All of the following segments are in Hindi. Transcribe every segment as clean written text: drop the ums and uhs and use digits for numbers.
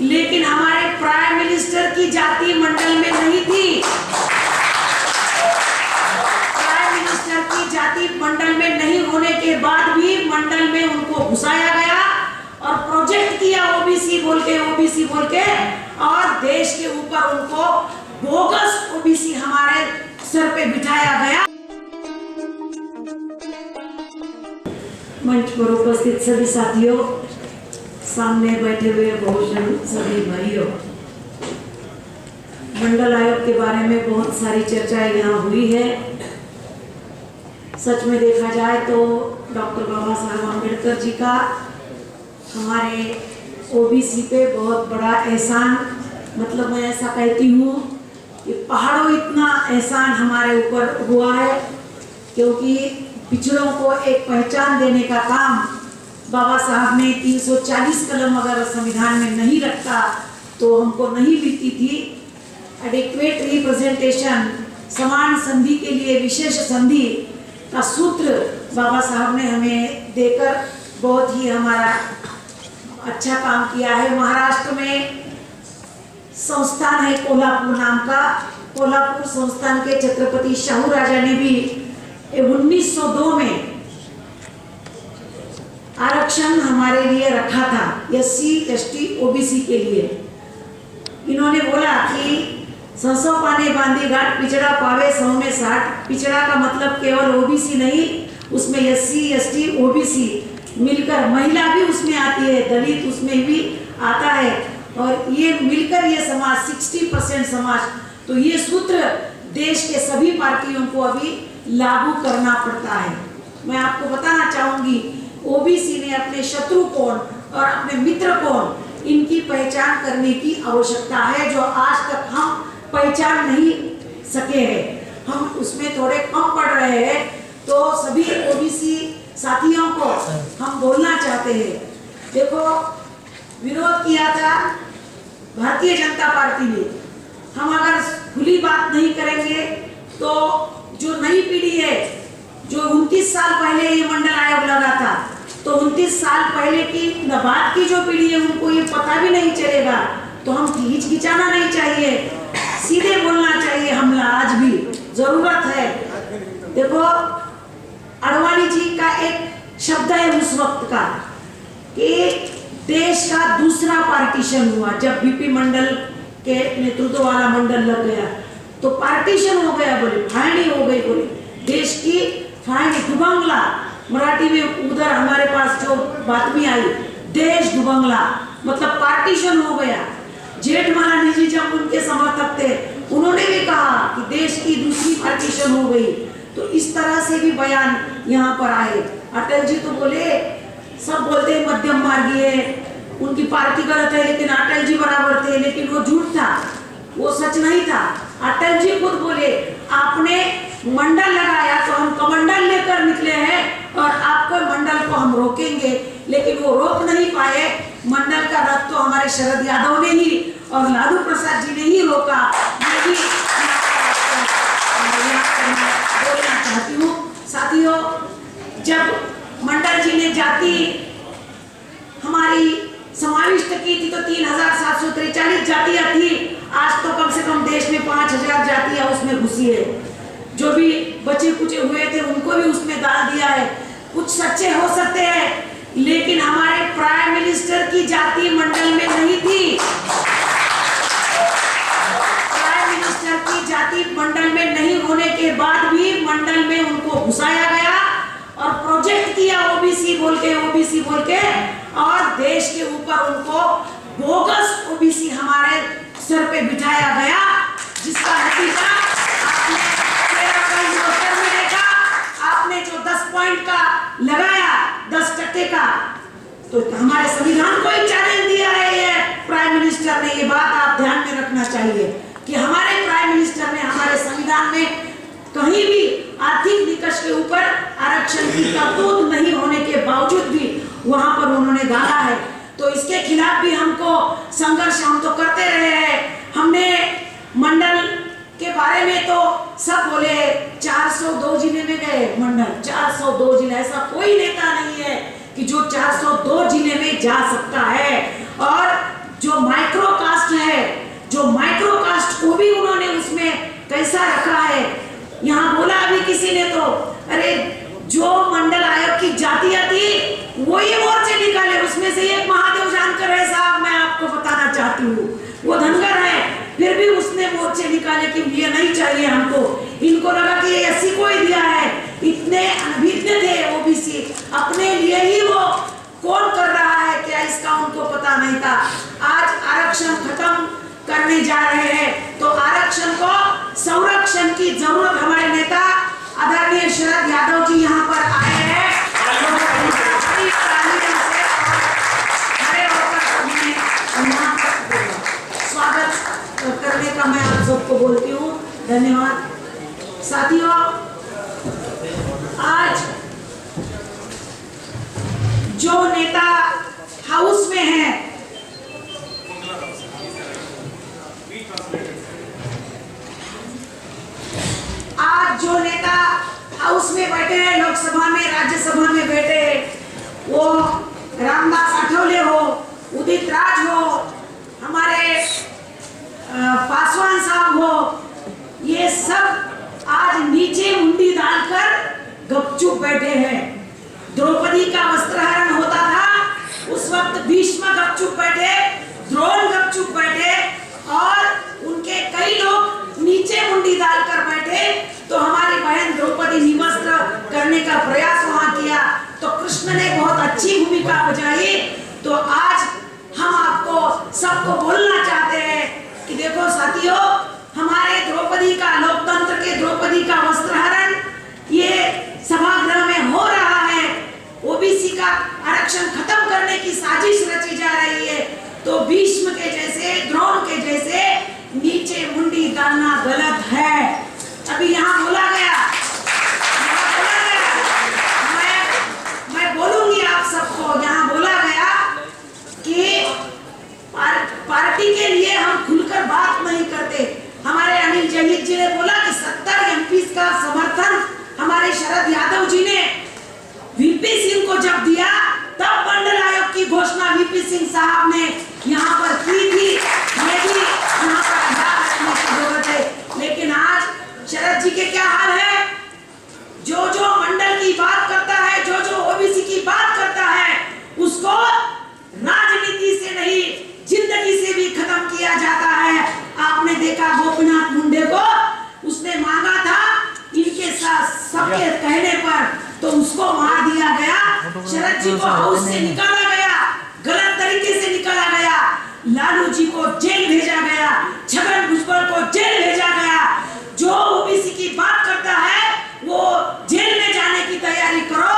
लेकिन हमारे प्राइम मिनिस्टर की जाति मंडल में नहीं थी। प्राइम मिनिस्टर की जाति मंडल में नहीं होने के बाद भी मंडल में उनको घुसाया गया और प्रोजेक्ट किया ओबीसी बोल के और देश के ऊपर उनको बोगस ओबीसी हमारे सर पे बिठाया गया। मंच पर उपस्थित सभी साथियों, सामने बैठे हुए बहुजन सभी भाइयों, मंडल आयोग के बारे में बहुत सारी चर्चाएं यहाँ हुई है। सच में देखा जाए तो डॉक्टर बाबा साहब अम्बेडकर जी का हमारे ओबीसी पे बहुत बड़ा एहसान, मतलब मैं ऐसा कहती हूँ कि पहाड़ों इतना एहसान हमारे ऊपर हुआ है, क्योंकि पिछड़ों को एक पहचान देने का काम बाबा साहब ने 340 कलम अगर संविधान में नहीं रखता तो हमको नहीं मिलती थी। एडिक्वेट रिप्रेजेंटेशन, समान संधि के लिए विशेष संधि का सूत्र बाबा साहब ने हमें देकर बहुत ही हमारा अच्छा काम किया है। महाराष्ट्र में संस्थान है कोल्हापुर नाम का, कोल्हापुर संस्थान के छत्रपति शाहू राजा ने भी 1902 में आरक्षण हमारे लिए रखा था, एससी एसटी ओबीसी के लिए। इन्होंने बोला कि 100 पाने बांधी घाट, पिछड़ा पावे 100 में 60। पिछड़ा का मतलब केवल ओबीसी नहीं, उसमें एससी एसटी ओबीसी मिलकर, महिला भी उसमें आती है, दलित उसमें भी आता है, और ये मिलकर ये समाज 60% समाज। तो ये सूत्र देश के सभी पार्टियों को अभी लागू करना पड़ता है। मैं आपको बताना चाहूंगी, ओबीसी ने अपने शत्रु कौन और अपने मित्र कौन, इनकी पहचान करने की आवश्यकता है, जो आज तक हम पहचान नहीं सके हैं। हम उसमें थोड़े कम पड़ रहे हैं, तो सभी ओबीसी साथियों को हम बोलना चाहते हैं। देखो, विरोध किया था भारतीय जनता पार्टी ने। हम अगर खुली बात नहीं करेंगे तो जो नई पीढ़ी है, जो 29 साल पहले ये मंडल आयोग लगा था, तो 29 साल पहले की बाद की जो पीढ़ी है उनको ये पता भी नहीं चलेगा। तो हम हिचकिचाना नहीं चाहिए, सीधे बोलना चाहिए। हमला आज भी जरूरत है। देखो, अडवाणी जी का एक शब्द है उस वक्त का कि देश का दूसरा पार्टीशन हुआ। जब बीपी मंडल के नेतृत्व वाला मंडल लग गया तो पार्टीशन हो गया, बोले फायनी हो गई, बोले देश की फायनी दुबंगला। मराठी में उधर हमारे पास जो बातमी आई, देश दुबंगला, मतलब पार्टीशन हो गया। जेठमलानी जी जब उनके समर्थक थे, उन्होंने भी कहा कि देश की दूसरी पार्टीशन हो गई। तो इस तरह से भी बयान यहाँ पर आए। अटल जी तो बोले, सब बोलते हैं मध्यम मार्गी है, उनकी पार्टी गलत है, लेकिन अटल जी बराबर थे, लेकिन वो झूठ था, वो सच नहीं था। अटल जी खुद बोले, आपने मंडल लगाया तो हम कमंडल लेकर निकले हैं और आपको मंडल को हम रोकेंगे, लेकिन वो रोक नहीं पाए। मंडल का रथ तो हमारे शरद यादव ने ही और लालू प्रसाद जी ने ही रोका। मैं भी बोलना चाहती हूँ साथियों, जब मंडल जी ने जाति हमारी समाविष्ट की थी तो 3743 जातियां थी। आज तो कम से कम देश में 5000 जातियां उसमें घुसी है। जो भी बचे कुचे हुए थे उनको भी उसमें डाल दिया है। कुछ सच्चे हो सकते हैं, लेकिन हमारे प्राइम मिनिस्टर की जाति मंडल में नहीं थी। प्राइम मिनिस्टर की जाति मंडल में नहीं होने के बाद भी मंडल में उनको घुसाया गया और प्रोजेक्ट किया ओबीसी बोल के और देश के ऊपर उनको बोगस ओबीसी हमारे सर पे बिठाया गया, जिसका नतीजा आपने 13 में देखा। आपने जो 10 पॉइंट का लगाया, 10% का, तो हमारे संविधान को ही चैलेंज दिया है ये प्राइम मिनिस्टर ने। ये बात आप ध्यान में रखना चाहिए कि हमारे प्राइम मिनिस्टर ने हमारे संविधान में कहीं भी आर्थिक निकष के ऊपर आरक्षण की तरतूद नहीं होने के बावजूद भी वहां पर उन्होंने डाला है। तो इसके खिलाफ भी हमको संघर्ष हम तो करते रहे हैं। हमने मंडल के बारे में तो सब बोले 402 जिले में गए मंडल, 402 जिले, ऐसा कोई नेता नहीं है कि जो 402 जिले में जा सकता है। और जो माइक्रो वही मोर्चे निकाले, उसमें से एक महादेव जानकर है साहब, मैं आपको बताना चाहती हूँ, वो धनगर है, फिर भी उसने मोर्चे निकाले कि ये नहीं चाहिए हमको। इनको लगा कि ये एससी को ही दिया है, इतने अनभिज्ञ थे ओबीसी, अपने लिए ही वो कौन कर रहा है क्या इसका उनको पता नहीं था। आज आरक्षण खत्म करने जा रहे हैं, तो आरक्षण को संरक्षण की जरूरत हमारे नेता आदरणीय शरद यादव जी यहाँ पर आए हैं, स्वागत करने का मैं आप सबको बोलती हूँ, धन्यवाद। साथियों, आज जो नेता हाउस में है, आज जो नेता हाउस में बैठे हैं, लोकसभा में राज्यसभा में बैठे, वो रामदास आठवले हो, उदित राज हो, हमारे पासवान साहब हो, ये सब आज नीचे मुंडी डालकर गपचुप बैठे हैं। द्रौपदी का वस्त्रहरण होता था, उस वक्त भीष्म गपचुप बैठे, द्रोण गपचुप बैठे, और उनके कई लोग नीचे मुंडी डालकर बैठे। तो हमारी बहन द्रौपदी निवस्त्र करने का प्रयास वहां किया, तो कृष्ण ने बहुत अच्छी भूमिका बजाई। तो आज हम आपको सबको बोलना चाहते हैं कि देखो साथियों, हमारे द्रौपदी का, लोकतंत्र के द्रौपदी का वस्त्रहरण ये सभागृह में हो रहा है, ओबीसी का आरक्षण खत्म करने की साजिश रची जा रही है। तो भीष्म के जैसे, द्रोण के जैसे नीचे मुंडी डालना गलत है। अभी यहाँ बोला गया, मैं बोलूंगी आप सबको, यहाँ बोला गया कि पार्टी के लिए हम खुलकर बात नहीं करते। हमारे अनिल जहीर जी ने बोला कि 70 एमपी का समर्थन हमारे शरद यादव जी ने वीपी सिंह को जब दिया, तब मंडल आयोग की घोषणा वीपी सिंह साहब ने यहाँ पर की थी। ये भी यहाँ पर याद रखने की जरूरत है। लेकिन आज शरद जी के क्या हाल है, जो जो मंडल की बात करता है, जो जो ओबीसी की बात करता है, उसको राजनीति से नहीं जिंदगी से भी खत्म किया जाता है। आपने देखा गोपीनाथ मुंडे को, उसने मांगा था इनके साथ सबके कहने पर, तो उसको मार दिया गया। शरद जी को हाउस से निकाला गया, गलत तरीके से निकाला गया। लालू जी को जेल भेजा गया, छगन भुजबल को जेल भेजा गया। जो ओबीसी की बात करता है वो जेल में जाने की तैयारी करो,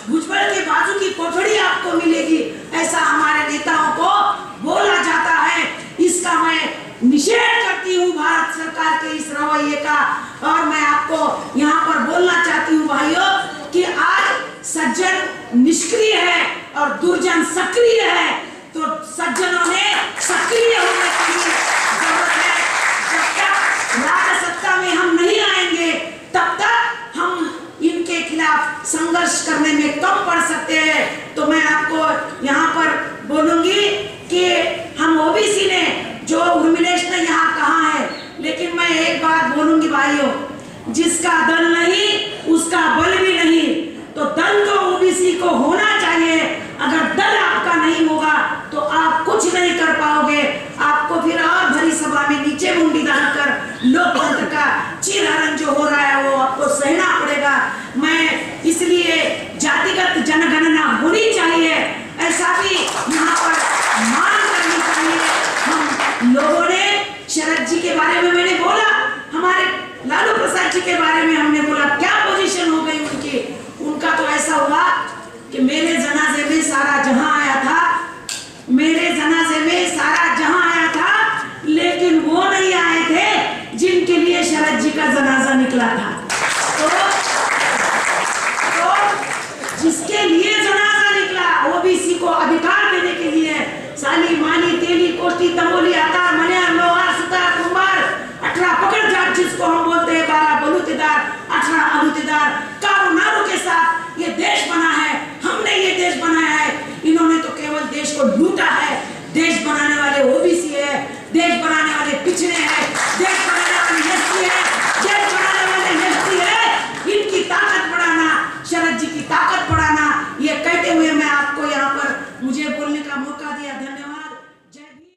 भुजबल के बाजू की कोठड़ी आपको मिलेगी, ऐसा हमारे नेताओं को बोला जाता है। इसका मैं निषेध करती हूँ भारत सरकार के इस रवैये का। और मैं आपको यहाँ पर बोलना चाहती हूँ भाइयों कि आज सज्जन निष्क्रिय है और दुर्जन सक्रिय है। तो सज्जनों ने सक्रिय होने की जरूरत है। जब तक राजसत्ता में हम नहीं आएंगे, तब तक हम इनके खिलाफ संघर्ष करने में कम पड़ सकते हैं। तो मैं आपको यहाँ पर बोलूंगी कि हम ओबीसी ने, जो उर्मिलेश ने यहाँ कहा है, लेकिन मैं एक बात बोलूंगी भाइयों, जिसका दल नहीं उसका बल भी नहीं। तो दल तो ओबीसी को होना चाहिए। अगर दल आपका नहीं होगा तो आप कुछ नहीं कर पाओगे। आपको फिर और भरी सभा में नीचे मुंडी डालकर लोकतंत्र का चीरहरण जो हो रहा है वो आपको सहना पड़ेगा। मैं इसलिए जातिगत जनगणना होनी चाहिए, ऐसा भी यहाँ पर मांग करनी चाहिए। हम लोगों ने शरद जी के बारे में मैंने बोला, हमारे लालू प्रसाद जी के बारे में हमने बोला, क्या पोजीशन हो गई उनकी। उनका तो ऐसा हुआ कि मेरे जनाजे में सारा जहां आया था, मेरे जनाजे में सारा जहां आया था, लेकिन वो नहीं आए थे जिनके लिए शरद जी का जनाजा निकला था। तो जिसके लिए जनाजा निकला, ओबीसी को अधिकार देने के लिए, साली मानी तेली कोष्टी तमोली आकार मनियार लोहार सुतार कुंभार 18 आपको यहाँ पर मुझे बोलने का मौका दिया। धन्यवाद।